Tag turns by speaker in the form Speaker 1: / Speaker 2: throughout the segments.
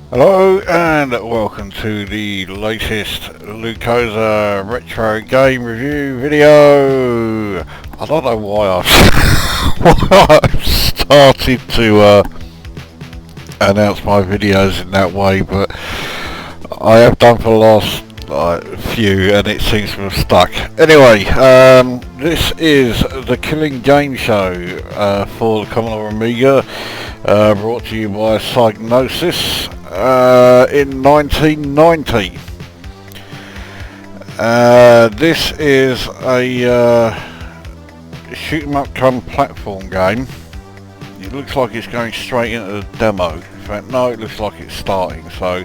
Speaker 1: Hello and welcome to the latest Lukozer retro game review video. I don't know why I've started to announce my videos in that way, but I have done for the last few and it seems to have stuck. Anyway, this is the Killing Game Show for the Commodore Amiga, brought to you by Psygnosis in 1990. This is a shoot 'em up come platform game. It looks like it's going straight into the demo. In fact, no, it looks like it's starting. So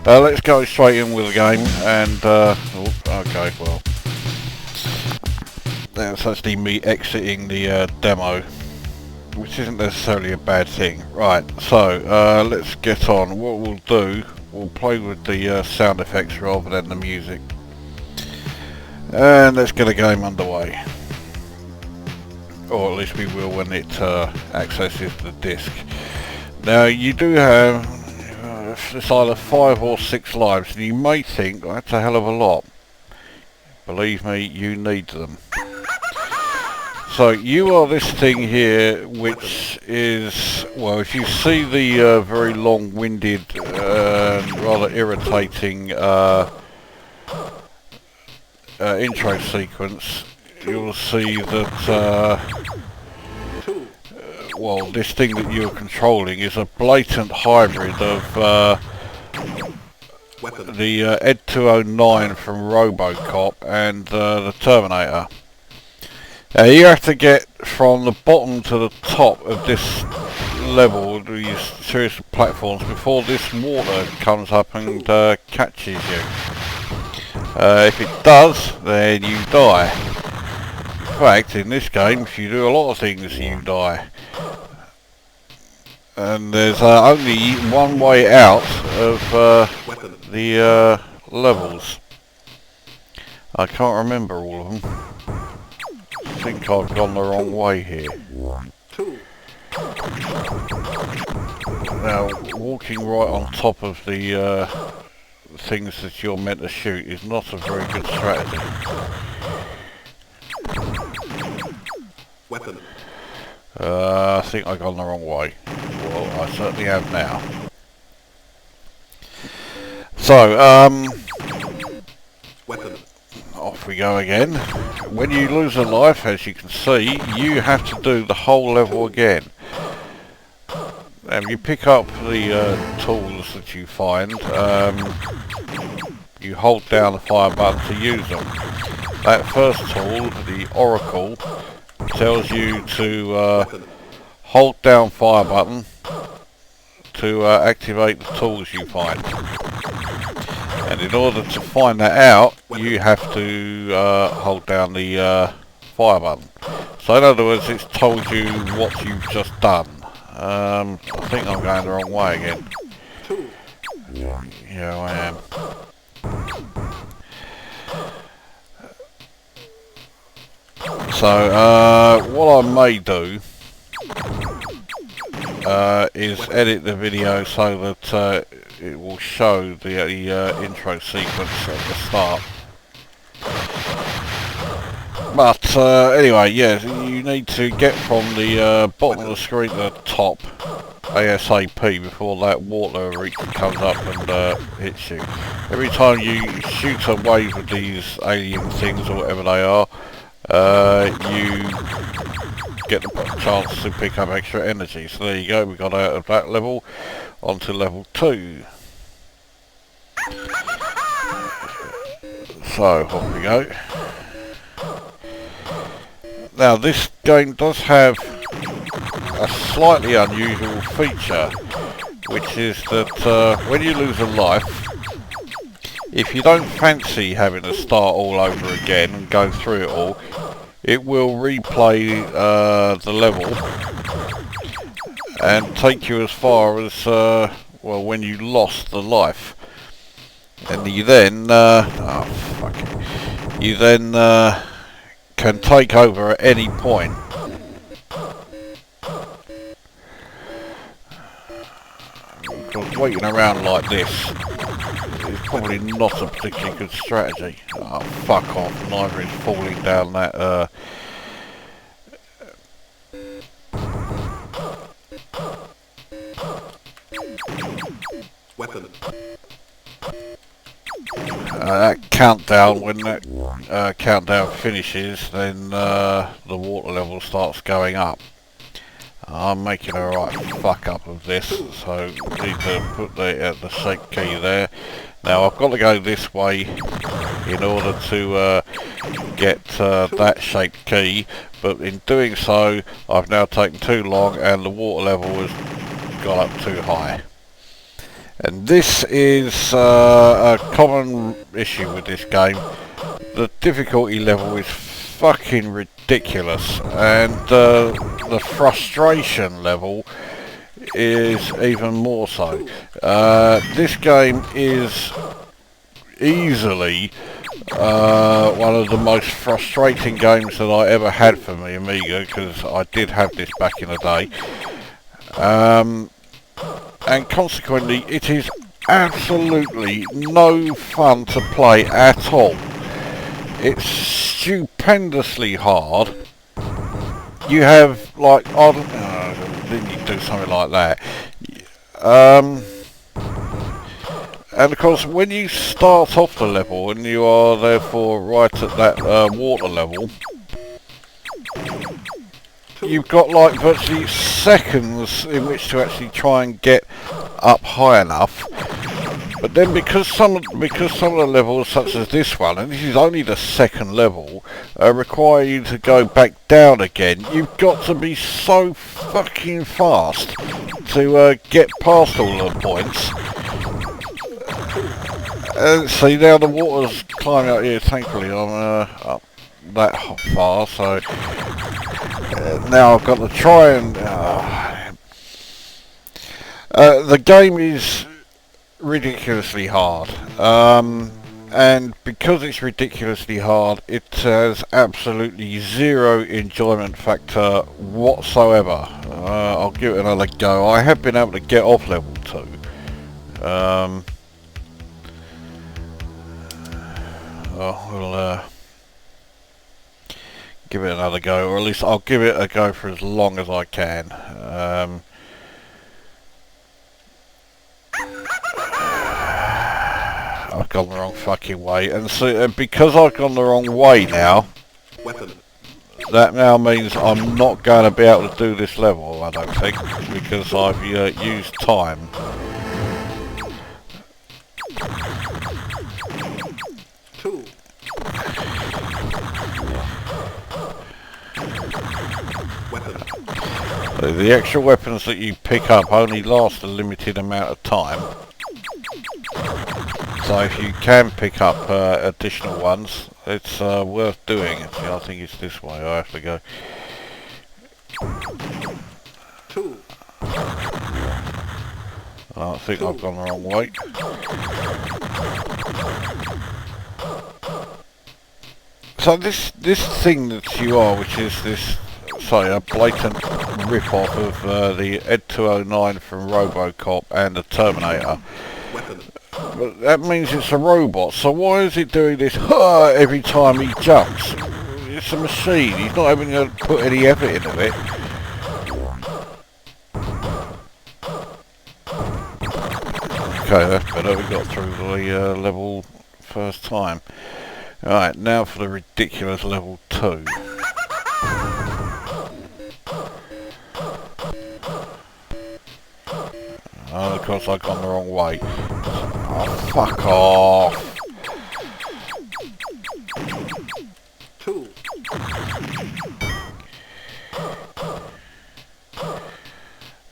Speaker 1: let's go straight in with the game. And okay, well, that's actually me exiting the demo, which isn't necessarily a bad thing. Right, so let's get on. What we'll do, we'll play with the sound effects rather than the music. And let's get a game underway. Or at least we will when it accesses the disc. Now you do have it's either 5 or 6 lives, and you may think that's a hell of a lot. Believe me, you need them. So you are this thing here, which is, well, if you see the very long-winded and rather irritating intro sequence, you'll see that well, this thing that you're controlling is a blatant hybrid of the Ed 209 from RoboCop and the Terminator. You have to get from the bottom to the top of this level, these series of platforms, before this water comes up and catches you. If it does, then you die. In fact, in this game, if you do a lot of things, you die. And there's only one way out of the levels. I can't remember all of them. I think I've gone the wrong way here. Now, walking right on top of the things that you're meant to shoot is not a very good strategy. I think I've gone the wrong way. Well, I certainly have now. So, off we go again. When you lose a life, as you can see, you have to do the whole level again. You pick up the tools that you find. You hold down the fire button to use them. That first tool, the Oracle, tells you to hold down fire button to activate the tools you find. And in order to find that out, you have to hold down the fire button. So in other words, it's told you what you've just done. I think I'm going the wrong way again. Yeah, I am. So what I may do is edit the video so that it will show the intro sequence at the start. But anyway, yeah, you need to get from the bottom of the screen to the top ASAP before that water reach comes up and hits you. Every time you shoot a wave of these alien things or whatever they are, you get the chance to pick up extra energy. So there you go, we got out of that level onto level 2. So off we go. Now this game does have a slightly unusual feature, which is that when you lose a life, if you don't fancy having to start all over again and go through it all, it will replay the level and take you as far as well, when you lost the life, and you then you then can take over at any point. because waiting around like this is probably not a particularly good strategy. Oh, fuck off, neither is falling down that
Speaker 2: weapon.
Speaker 1: That countdown, when that countdown finishes, then the water level starts going up. I'm making a right fuck up of this, so need to put the shape key there. Now I've got to go this way in order to get that shape key, but in doing so I've now taken too long and the water level has gone up too high. And this is a common issue with this game. The difficulty level is fucking ridiculous, and the frustration level is even more so. This game is easily one of the most frustrating games that I ever had for my Amiga, because I did have this back in the day. And consequently it is absolutely no fun to play at all. It's stupendously hard. You have like, I don't know, then you do something like that. And of course when you start off the level and you are therefore right at that water level, you've got like virtually seconds in which to actually try and get up high enough. But then because some of the levels, such as this one, and this is only the second level, require you to go back down again, you've got to be so fucking fast to get past all the points. See, now the water's climbing up here. Thankfully I'm up that far, so now I've got to try and the game is ridiculously hard, and because it's ridiculously hard, it has absolutely zero enjoyment factor whatsoever. I'll give it another go. I have been able to get off level 2. We'll give it another go, or at least I'll give it a go for as long as I can. I've gone the wrong fucking way, and so because I've gone the wrong way now, that now means I'm not going to be able to do this level, I don't think, because I've used time. The extra weapons that you pick up only last a limited amount of time. So if you can pick up additional ones, it's worth doing. See, I think it's this way I have to go. I think I've gone the wrong way. So this thing that you are, which is this, sorry, a blatant rip-off of the Ed 209 from RoboCop and the Terminator. But that means it's a robot, so why is it doing this every time he jumps? It's a machine, he's not even going to put any effort into it. Okay, that's better, we got through the level first time. Alright, now for the ridiculous level 2. Oh, of course I've gone the wrong way. Oh, fuck off!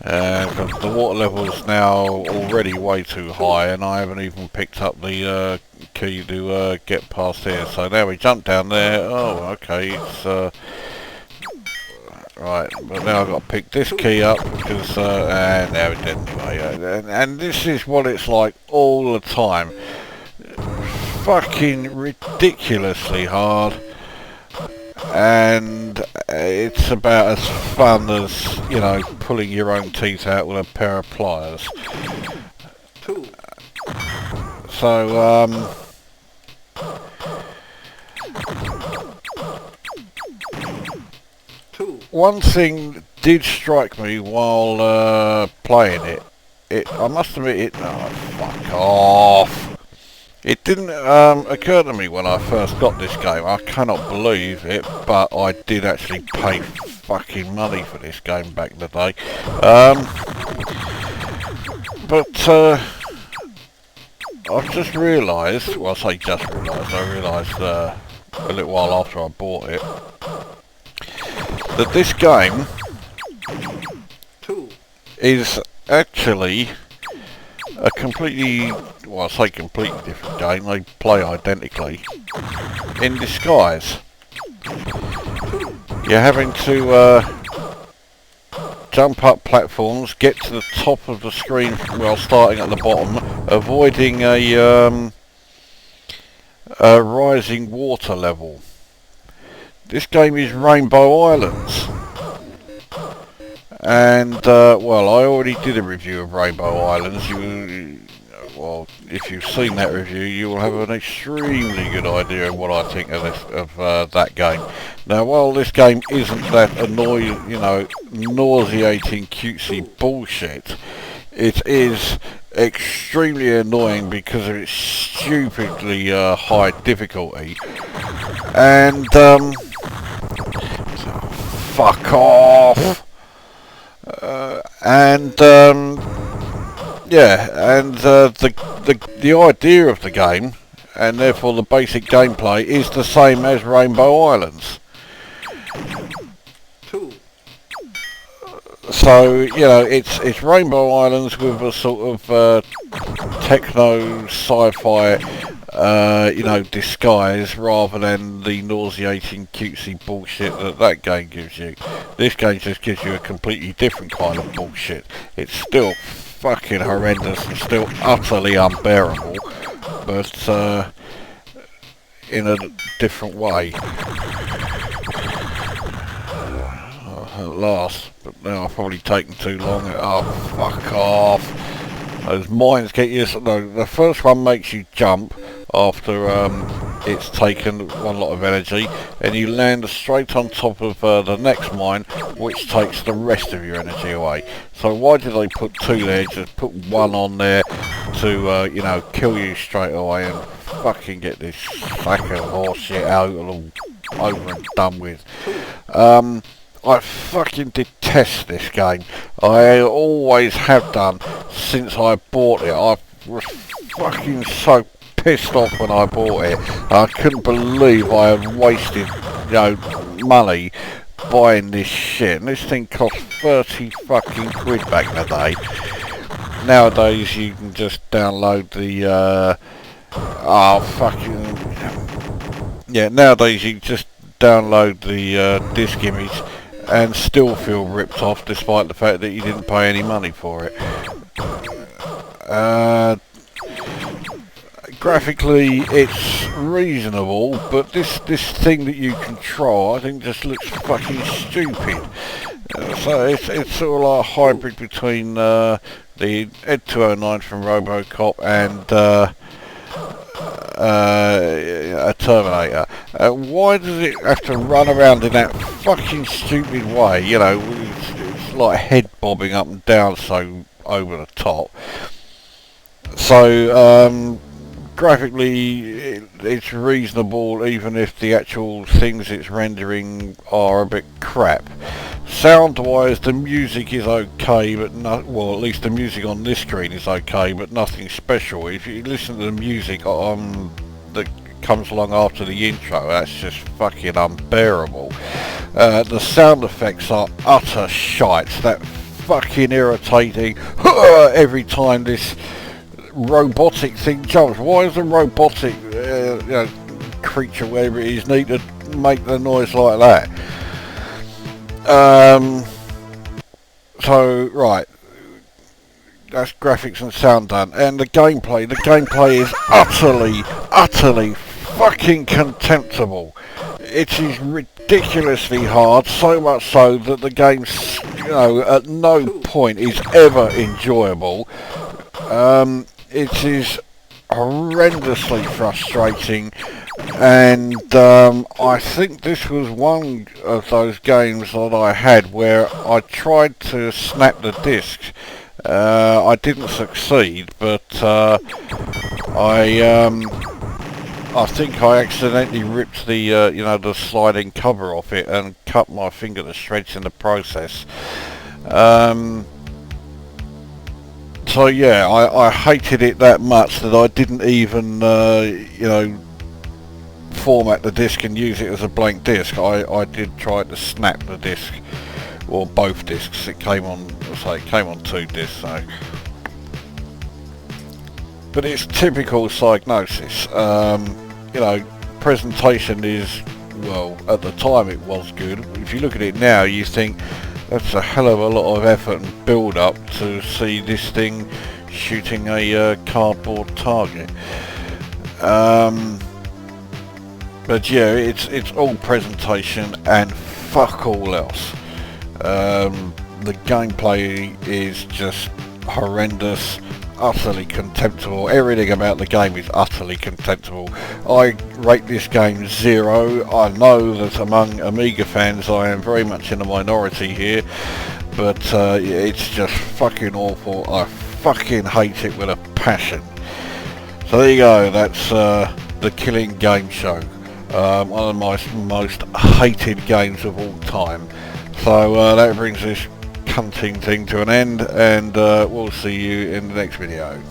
Speaker 1: Because the water level's now already way too high, and I haven't even picked up the key to get past here. So now we jump down there. Oh, okay, it's right, but now I've got to pick this key up because and now it did anyway. And this is what it's like all the time. Fucking ridiculously hard. And it's about as fun as, you know, pulling your own teeth out with a pair of pliers. So, one thing did strike me while playing it. I must admit it. Oh, fuck off! It didn't occur to me when I first got this game. I cannot believe it, but I did actually pay fucking money for this game back in the day. But I've just realised. Well, I say just realised. I realised a little while after I bought it that this game is actually a completely, well I say completely different game, they play identically, in disguise. You're having to jump up platforms, get to the top of the screen while starting at the bottom, avoiding a rising water level. This game is Rainbow Islands. And, well, I already did a review of Rainbow Islands. Well, if you've seen that review, you will have an extremely good idea of what I think of that game. Now, while this game isn't that nauseating cutesy bullshit, it is extremely annoying because of its stupidly high difficulty. And, fuck off! Yeah, and the idea of the game, and therefore the basic gameplay, is the same as Rainbow Islands. So, you know, it's Rainbow Islands with a sort of techno sci-fi disguise, rather than the nauseating cutesy bullshit that game gives you. This game just gives you a completely different kind of bullshit. It's still fucking horrendous and still utterly unbearable, but in a different way. At last, but now I've probably taken too long. Oh, fuck off. Those mines get you. No, the first one makes you jump after it's taken one lot of energy, and you land straight on top of the next mine, which takes the rest of your energy away. So why did they put two there? Just put one on there to kill you straight away and fucking get this sack of horse shit out and over and done with. I fucking detest this game. I always have done since I bought it. I was fucking so pissed off when I bought it. I couldn't believe I had wasted, money buying this shit. And this thing cost 30 fucking quid back in the day. Nowadays you can just download the nowadays you just download the disc image and still feel ripped off, despite the fact that you didn't pay any money for it. Graphically it's reasonable, but this thing that you control I think just looks fucking stupid. So it's sort of like a hybrid between the Ed 209 from RoboCop and a Terminator. Why does it have to run around in that fucking stupid way? It's like head bobbing up and down so over the top. So graphically it's reasonable, even if the actual things it's rendering are a bit crap. Sound wise the music is okay, but at least the music on this screen is okay, but nothing special. If you listen to the music that comes along after the intro, that's just fucking unbearable. The sound effects are utter shite. That fucking irritating every time this robotic thing jumps. Why is a robotic creature, whatever it is, need to make the noise like that? So right, that's graphics and sound done, and the gameplay is utterly fucking contemptible. It is ridiculously hard, so much so that the game at no point is ever enjoyable. it is horrendously frustrating, and I think this was one of those games that I had where I tried to snap the disc. I didn't succeed, but I think I accidentally ripped the you know, the sliding cover off it and cut my finger to shreds in the process. So yeah, I hated it that much that I didn't even you know, format the disc and use it as a blank disc. I did try to snap the disc, or both discs. It came on, it came on 2 discs. So, but it's typical Psygnosis. You know, presentation is, well, at the time it was good. If you look at it now, you think that's a hell of a lot of effort and build up to see this thing shooting a cardboard target. But yeah, it's all presentation and fuck all else. The gameplay is just horrendous, utterly contemptible. Everything about the game is utterly contemptible. I rate this game 0. I know that among Amiga fans I am very much in the minority here, but it's just fucking awful. I fucking hate it with a passion. So there you go, that's the Killing Game Show. One of my most hated games of all time. So that brings this cunting thing to an end, and we'll see you in the next video.